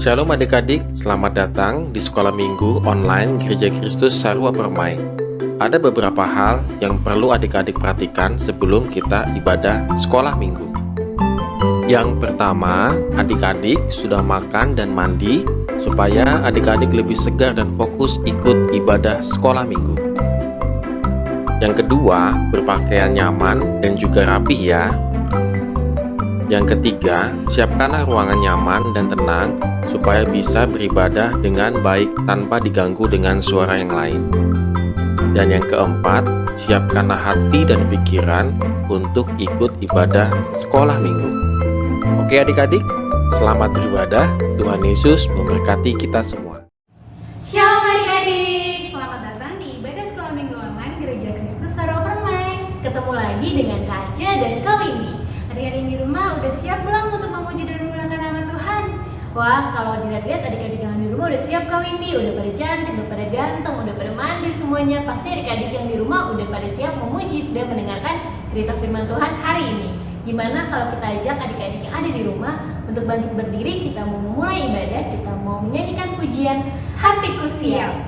Shalom adik-adik, selamat datang di sekolah minggu online Gereja Kristus Sarwa Permai. Ada beberapa hal yang perlu adik-adik perhatikan sebelum kita ibadah sekolah minggu. Yang pertama, adik-adik sudah makan dan mandi supaya adik-adik lebih segar dan fokus ikut ibadah sekolah minggu. Yang kedua, berpakaian nyaman dan juga rapih ya. Yang ketiga, siapkanlah ruangan nyaman dan tenang supaya bisa beribadah dengan baik tanpa diganggu dengan suara yang lain. Dan yang keempat, siapkanlah hati dan pikiran untuk ikut ibadah sekolah minggu. Oke adik-adik, selamat beribadah. Tuhan Yesus memberkati kita semua. Shalom adik-adik, selamat datang di ibadah sekolah minggu online Gereja Kristus Sarwa Permai. Ketemu lagi dengan Kak Aca dan Kak Windy. Adik-adik di rumah udah siap belum untuk memuji dan memuliakan nama Tuhan? Wah, kalau dilihat-lihat adik-adik yang di rumah udah siap Kak Windy, udah pada cantik, udah pada ganteng, udah pada mandi semuanya. Pasti adik-adik yang di rumah udah pada siap memuji dan mendengarkan cerita firman Tuhan hari ini. Gimana kalau kita ajak adik-adik yang ada di rumah untuk bangkit berdiri, kita mau memulai ibadah, kita mau menyanyikan pujian Hatiku Siap.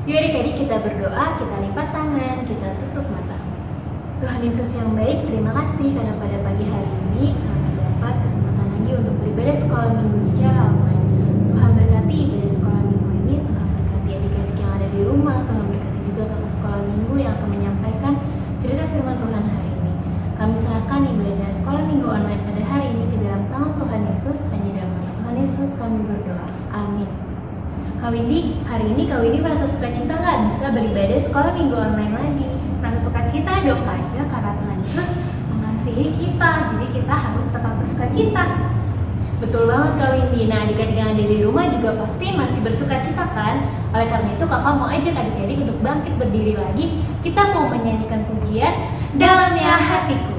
Yuk adik-adik kita berdoa, kita lipat tangan, kita tutup mata. Tuhan Yesus yang baik, terima kasih karena pada pagi hari ini kami dapat kesempatan lagi untuk beribadah sekolah minggu secara online. Tuhan berkati ibadah sekolah minggu ini, Tuhan berkati adik-adik yang ada di rumah, Tuhan berkati juga kakak sekolah minggu yang akan menyampaikan cerita firman Tuhan hari ini. Kami serahkan ibadah sekolah minggu online pada hari ini ke dalam tangan Tuhan Yesus, dan di dalam nama Tuhan Yesus kami berdoa. Amin. Kak Windy, hari ini Kak Windy merasa sukacita nggak bisa beribadah sekolah minggu online lagi? Merasa sukacita dong Kak Aca, karena Tuhan Yesus mengasihi kita, jadi kita harus tetap bersukacita. Betul banget Kak Windy. Nah, adik-adik yang ada di rumah juga pasti masih bersukacita kan? Oleh karena itu kakak mau ajak adik-adik untuk bangkit berdiri lagi. Kita mau menyanyikan pujian Dalamnya Hatiku.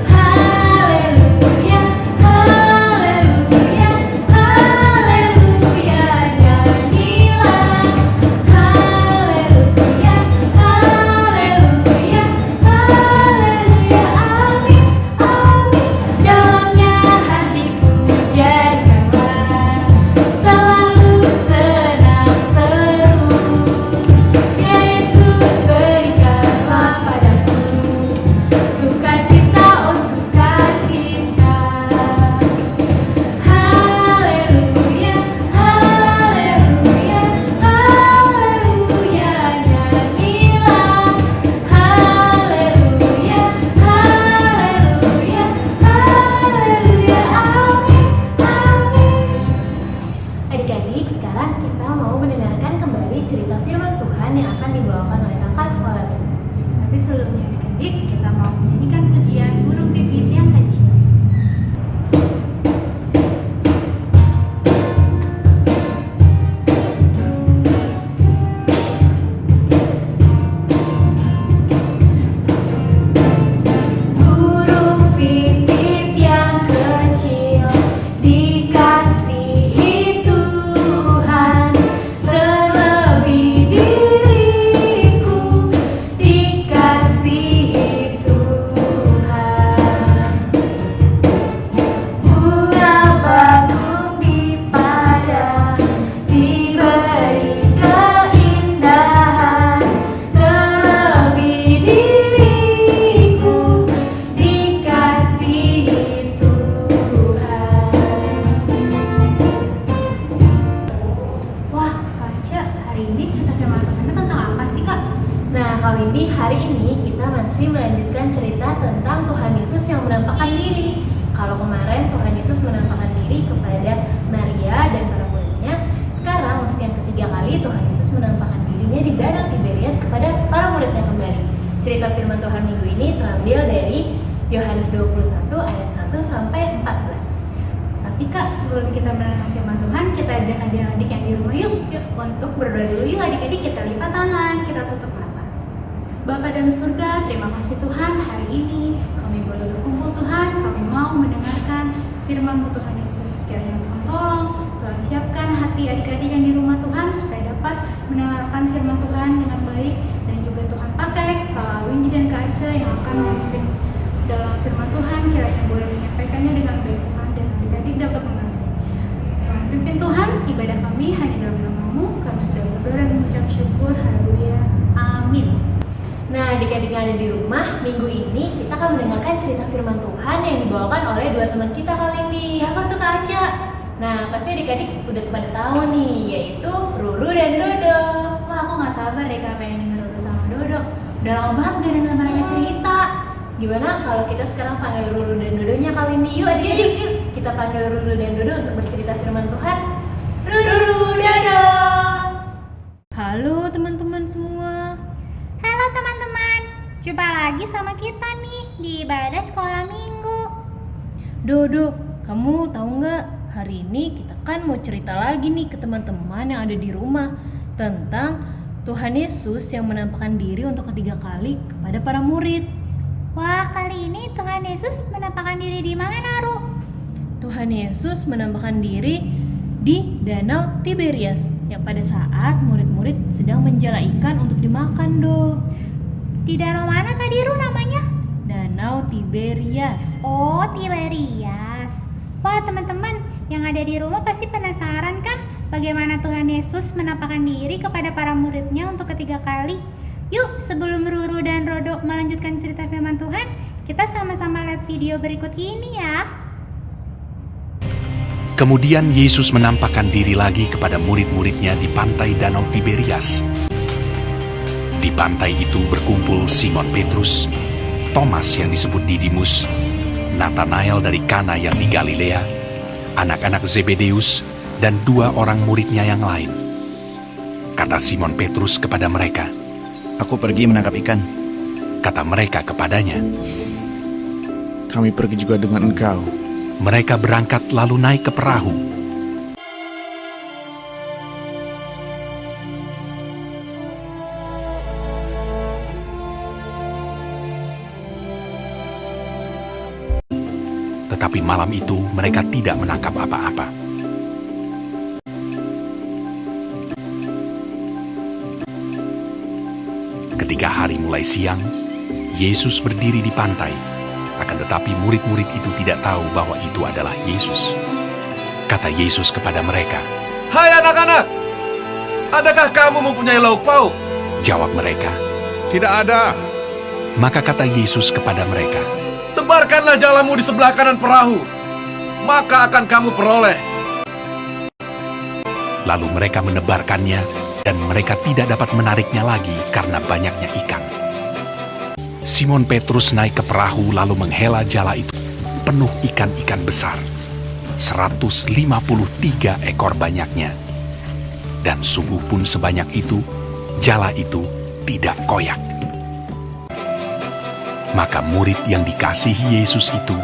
Haleluya. Kak Windy, hari ini kita masih melanjutkan cerita tentang Tuhan Yesus yang menampakkan diri. Kalau kemarin Tuhan Yesus menampakkan diri kepada Maria dan para muridnya, sekarang untuk yang ketiga kali Tuhan Yesus menampakkan dirinya di Danau Tiberias kepada para muridnya kembali. Cerita firman Tuhan minggu ini terambil dari Yohanes 21 ayat 1 sampai 14. Tapi Kak, sebelum kita merenung firman Tuhan, kita ajak adik-adik yang di rumah yuk untuk berdoa dulu yuk adik-adik. Kita lipat tangan, kita tutup mata. Bapa dalam surga, terima kasih Tuhan, hari ini kami boleh berkumpul Tuhan, kami mau mendengarkan firman-Mu Tuhan Yesus. Kiranya Tuhan tolong, Tuhan siapkan hati adik-adik yang di rumah Tuhan supaya dapat mendengarkan firman Tuhan dengan baik, dan juga Tuhan pakai Kak Windy dan Kak Aca yang akan memimpin dalam firman Tuhan. Kiranya boleh menyampaikannya dengan baik Tuhan, dan adik-adik dapat mengerti. Tuhan pimpin Tuhan, ibadah kami hanya dalam nama-Mu. Kami sudah berdoa dan mengucap syukur. Haleluya. Amin. Nah, adik-adik yang ada di rumah, minggu ini kita akan mendengarkan cerita firman Tuhan yang dibawakan oleh dua teman kita kali ini. Siapa tuh Kak Aca? Nah, pasti adik-adik udah pada tahu nih, yaitu Ruru dan Dodo. Wah, aku gak sabar deh Kak pengen denger Dodo sama Dodo. Udah lama banget gak denger mereka cerita. Gimana kalau kita sekarang panggil Ruru dan Dodonya kali ini? Yuk adik-adik, Yuk. kita panggil Ruru dan Dodo untuk bercerita firman Tuhan. Ruru, Dodo. Halo teman-teman semua. Halo teman-teman, jumpa lagi sama kita nih di ibadah sekolah minggu. Dodo, kamu tahu nggak? Hari ini kita kan mau cerita lagi nih ke teman-teman yang ada di rumah tentang Tuhan Yesus yang menampakkan diri untuk ketiga kali kepada para murid. Wah, kali ini Tuhan Yesus menampakkan diri di mana, Ru? Tuhan Yesus menampakkan diri di Danau Tiberias yang pada saat murid-murid sedang menjala ikan untuk dimakan, Do. Di danau mana tadi, Ru, namanya? Danau Tiberias. Oh, Tiberias. Wah, teman-teman yang ada di rumah pasti penasaran kan bagaimana Tuhan Yesus menampakkan diri kepada para muridnya untuk ketiga kali. Yuk, sebelum Ruru dan Rodo melanjutkan cerita firman Tuhan, kita sama-sama lihat video berikut ini ya. Kemudian Yesus menampakkan diri lagi kepada murid-muridnya di pantai Danau Tiberias. Di pantai itu berkumpul Simon Petrus, Thomas yang disebut Didimus, Nathanael dari Kana yang di Galilea, anak-anak Zebedeus, dan dua orang muridnya yang lain. Kata Simon Petrus kepada mereka, "Aku pergi menangkap ikan." kata mereka kepadanya. "Kami pergi juga dengan engkau." Mereka berangkat lalu naik ke perahu. Tetapi malam itu mereka tidak menangkap apa-apa. Ketika hari mulai siang, Yesus berdiri di pantai. Akan tetapi murid-murid itu tidak tahu bahwa itu adalah Yesus. Kata Yesus kepada mereka, "Hai anak-anak, adakah kamu mempunyai lauk pauk?" Jawab mereka. "Tidak ada." Maka kata Yesus kepada mereka, "Tebarkanlah jalamu di sebelah kanan perahu, maka akan kamu peroleh." Lalu mereka menebarkannya, dan mereka tidak dapat menariknya lagi karena banyaknya ikan. Simon Petrus naik ke perahu lalu menghela jala itu, penuh ikan-ikan besar, 153 ekor banyaknya. Dan sungguh pun sebanyak itu, jala itu tidak koyak. Maka murid yang dikasihi Yesus itu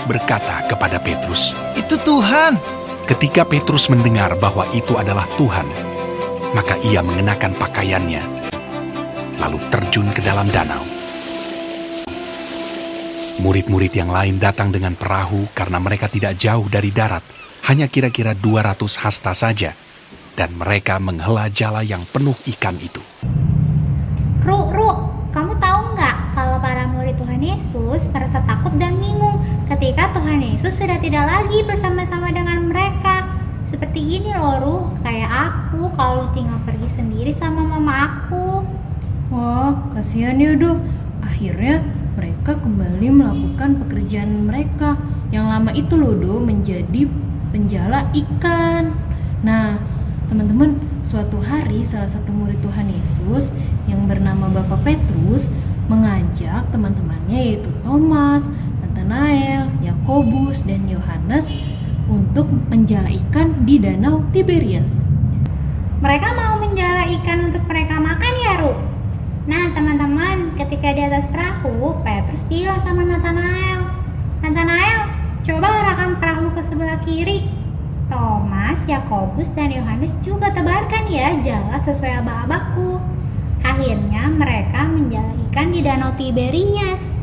berkata kepada Petrus, "Itu Tuhan." Ketika Petrus mendengar bahwa itu adalah Tuhan, maka ia mengenakan pakaiannya, lalu terjun ke dalam danau. Murid-murid yang lain datang dengan perahu karena mereka tidak jauh dari darat, hanya kira-kira 200 hasta saja, dan mereka menghela jala yang penuh ikan itu. Ru, kamu tahu nggak kalau para murid Tuhan Yesus merasa takut dan bingung ketika Tuhan Yesus sudah tidak lagi bersama-sama dengan mereka. Seperti gini loh, Ru, kayak aku kalau tinggal pergi sendiri sama mama aku. Wah, kasihan ya, Do. Akhirnya mereka kembali melakukan pekerjaan mereka yang lama itu loh, Do, menjadi penjala ikan. Nah, teman-teman, suatu hari salah satu murid Tuhan Yesus yang yang bernama Bapak Petrus mengajak teman-temannya yaitu Thomas, Nathanael, Yakobus, dan Yohanes untuk menjala ikan di Danau Tiberias. Mereka mau menjala ikan untuk mereka makan ya, Ru? Nah, teman-teman, ketika di atas perahu, Petrus bilang sama Nathanael, "Nathanael, coba arahkan perahu ke sebelah kiri." Thomas, Yakobus, dan Yohanes juga tebarkan ya jala sesuai aba-abaku. Akhirnya mereka menjala ikan di Danau Tiberias.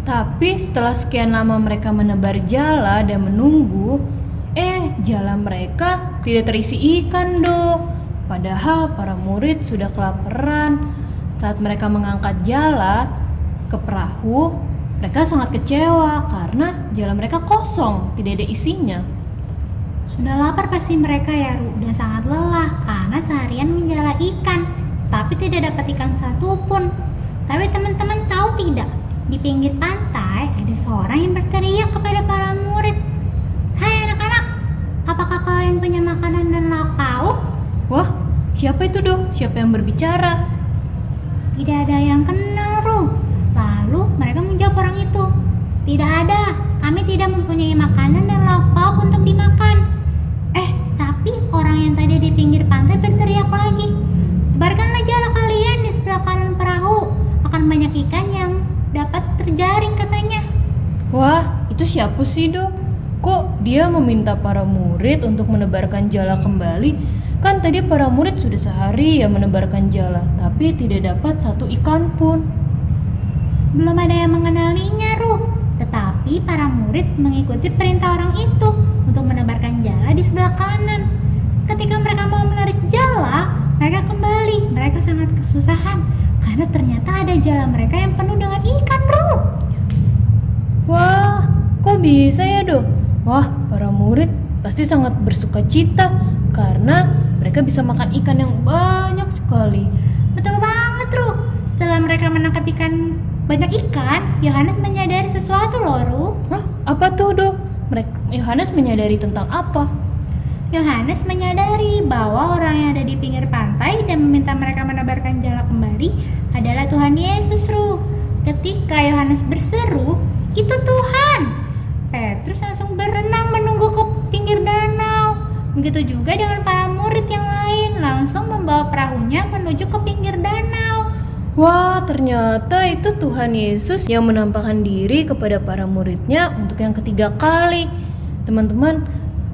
Tapi setelah sekian lama mereka menebar jala dan menunggu, jala mereka tidak terisi ikan Padahal para murid sudah kelaparan. Saat mereka mengangkat jala ke perahu, mereka sangat kecewa karena jala mereka kosong, tidak ada isinya. Sudah lapar pasti mereka ya, Ru, dan sangat lelah karena seharian menjala ikan, tapi tidak dapat ikan satupun. Tapi teman-teman tahu tidak, di pinggir pantai ada seorang yang berteriak kepada para murid, "Hai anak-anak, apakah kalian punya makanan dan lauk pauk?" Wah, siapa itu Siapa yang berbicara? Tidak ada yang kenal, Ru. Lalu mereka menjawab orang itu, "Tidak ada, kami tidak mempunyai makanan dan lauk pauk untuk dimakan." Tapi orang yang tadi di pinggir pantai berteriak lagi, "Tebarkanlah jala kalian di sebelah kanan perahu, akan banyak ikan yang dapat terjaring," katanya. Wah, itu siapa sih Kok dia meminta para murid untuk menebarkan jala kembali? Kan tadi para murid sudah sehari ya menebarkan jala, tapi tidak dapat satu ikan pun. Belum ada yang mengenalinya, Ru. Tetapi para murid mengikuti perintah orang itu untuk menebarkan jala di sebelah kanan. Ketika mereka mau menarik jala, mereka kembali. Mereka sangat kesusahan karena ternyata ada jala mereka yang penuh dengan ikan, Ru. Wah, kok bisa ya Wah, para murid pasti sangat bersuka cita karena mereka bisa makan ikan yang banyak sekali. Betul banget, Ru. Setelah mereka menangkap banyak ikan, Yohanes menyadari sesuatu loh, Ru. Hah? Apa tuh, Yohanes menyadari tentang apa? Yohanes menyadari bahwa orang yang ada di pinggir pantai dan meminta mereka menebarkan jala kembali adalah Tuhan Yesus, Ru. Ketika Yohanes berseru, "Itu Tuhan!" Petrus langsung berenang menunggu ke pinggir danau. Begitu juga dengan para murid yang lain, langsung membawa perahunya menuju ke pinggir danau. Wah, ternyata itu Tuhan Yesus yang menampakkan diri kepada para muridnya untuk yang ketiga kali. Teman-teman,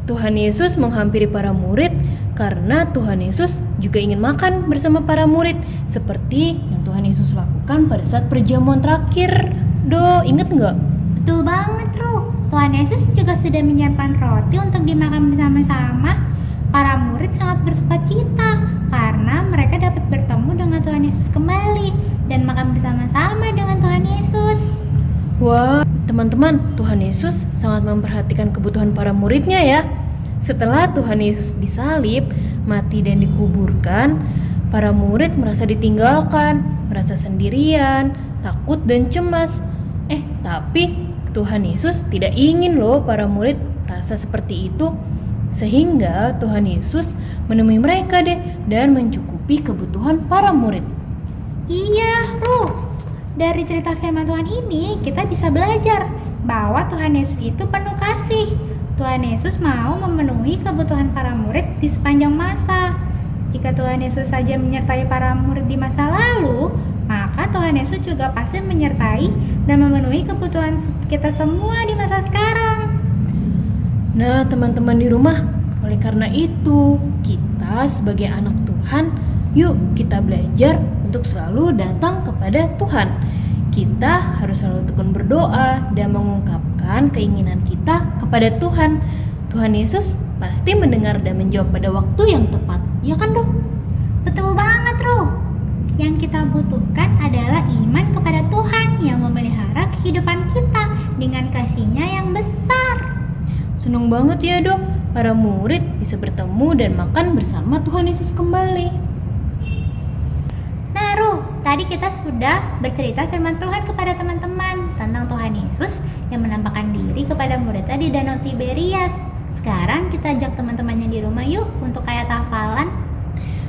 Tuhan Yesus menghampiri para murid karena Tuhan Yesus juga ingin makan bersama para murid seperti yang Tuhan Yesus lakukan pada saat perjamuan terakhir. Ingat nggak? Betul banget, Ru. Tuhan Yesus juga sudah menyiapkan roti untuk dimakan bersama-sama. Para murid sangat bersuka cita karena mereka dapat bertemu dengan Tuhan Yesus kembali dan makan bersama-sama dengan Tuhan Yesus. Wah, teman-teman, Tuhan Yesus sangat memperhatikan kebutuhan para muridnya ya. Setelah Tuhan Yesus disalib, mati dan dikuburkan, para murid merasa ditinggalkan, merasa sendirian, takut dan cemas. Tapi Tuhan Yesus tidak ingin para murid rasa seperti itu. Sehingga Tuhan Yesus menemui mereka dan mencukupi kebutuhan para murid. Iya, Ru. Dari cerita firman Tuhan ini kita bisa belajar bahwa Tuhan Yesus itu penuh kasih. Tuhan Yesus mau memenuhi kebutuhan para murid di sepanjang masa. Jika Tuhan Yesus saja menyertai para murid di masa lalu, maka Tuhan Yesus juga pasti menyertai dan memenuhi kebutuhan kita semua di masa sekarang. Nah, teman-teman di rumah, oleh karena itu, kita sebagai anak Tuhan, yuk kita belajar untuk selalu datang kepada Tuhan. Kita harus selalu tekun berdoa dan mengungkapkan keinginan kita kepada Tuhan. Tuhan Yesus pasti mendengar dan menjawab pada waktu yang tepat. Ya kan, Betul banget, Ru. Yang kita butuhkan adalah iman kepada Tuhan yang memelihara kehidupan kita dengan kasih-Nya yang besar. Senang banget ya para murid bisa bertemu dan makan bersama Tuhan Yesus kembali. Nah, Ru, tadi kita sudah bercerita firman Tuhan kepada teman-teman tentang Tuhan Yesus yang menampakkan diri kepada muridnya di Danau Tiberias. Sekarang kita ajak teman-temannya di rumah yuk untuk ayat hafalan.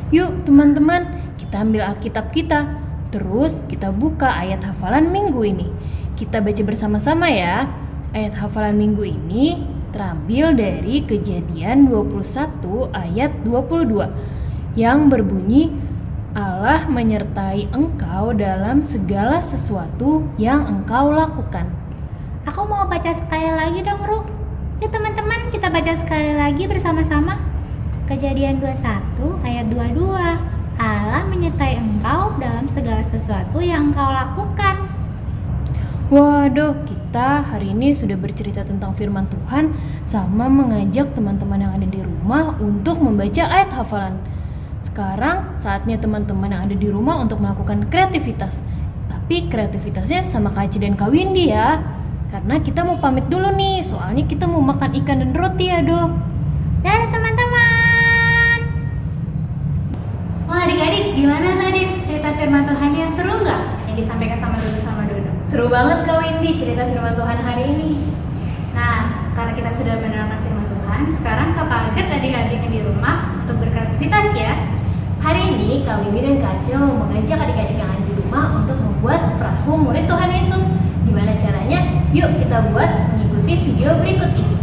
Yuk teman-teman, kita ambil Alkitab kita. Terus kita buka ayat hafalan minggu ini. Kita baca bersama-sama ya. Ayat hafalan minggu ini terambil dari Kejadian 21 ayat 22 yang berbunyi, Allah menyertai engkau dalam segala sesuatu yang engkau lakukan. Aku mau baca sekali lagi dong, Ru. Ya teman-teman, kita baca sekali lagi bersama-sama. Kejadian 21 ayat 22. Allah menyertai engkau dalam segala sesuatu yang engkau lakukan. Waduh, kita hari ini sudah bercerita tentang firman Tuhan sama mengajak teman-teman yang ada di rumah untuk membaca ayat hafalan. Sekarang saatnya teman-teman yang ada di rumah untuk melakukan kreativitas. Tapi kreativitasnya sama Kak Aci dan Kak Windy ya. Karena kita mau pamit dulu nih, soalnya kita mau makan ikan dan roti ya, Do. Dadah teman-teman. Wah adik-adik, gimana tadi cerita firman Tuhannya? Seru nggak yang disampaikan sama Dodo sama Dodo? Seru banget Kak Windy cerita firman Tuhan hari ini. Nah, karena kita sudah mendengarkan firman Tuhan, sekarang Kakak ajak adik-adik yang di rumah untuk berkreativitas ya. Hari ini Kak Windy dan Kak Acil mau mengajak adik-adik yang ada di rumah untuk membuat perahu murid Tuhan Yesus. Gimana caranya? Yuk kita buat mengikuti video berikut ini.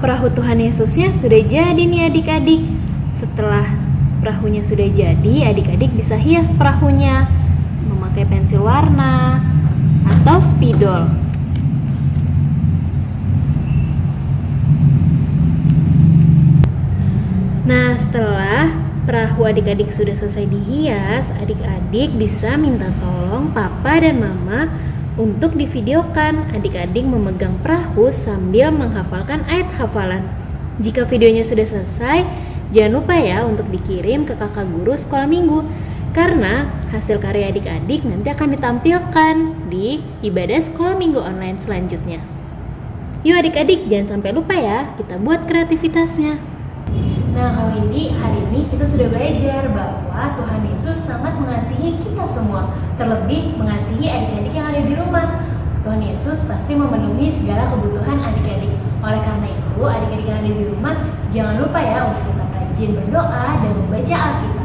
Perahu Tuhan Yesusnya sudah jadi nih adik-adik. Setelah perahunya sudah jadi, adik-adik bisa hias perahunya memakai pensil warna atau spidol. Nah, setelah perahu adik-adik sudah selesai dihias, adik-adik bisa minta tolong papa dan mama untuk divideokan adik-adik memegang perahu sambil menghafalkan ayat hafalan. Jika videonya sudah selesai, jangan lupa ya untuk dikirim ke kakak guru sekolah minggu, karena hasil karya adik-adik nanti akan ditampilkan di ibadah sekolah minggu online selanjutnya. Yuk adik-adik, jangan sampai lupa ya, kita buat kreativitasnya. Nah Kak Windy, hari ini kita sudah belajar bahwa Tuhan Yesus sangat mengasihi kita semua, terlebih mengasihi adik-adik yang ada di rumah. Tuhan Yesus pasti memenuhi segala kebutuhan adik-adik. Oleh karena itu, adik-adik yang ada di rumah, jangan lupa ya untuk tetap rajin berdoa dan membaca Alkitab.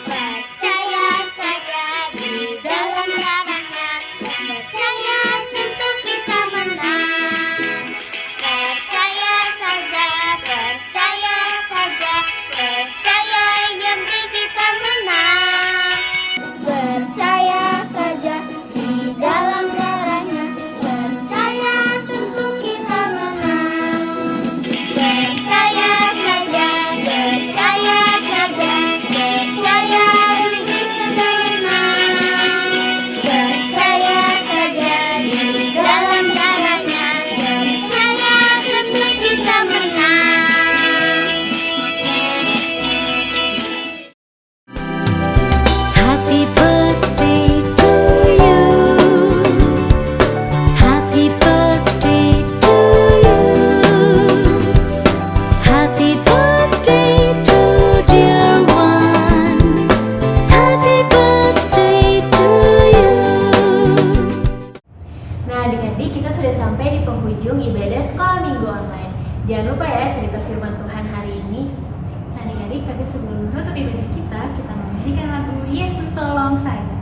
Percaya saja di dalam tapi sebelum menutup ibadah kita mau menyanyikan lagu Yesus Tolong Saya.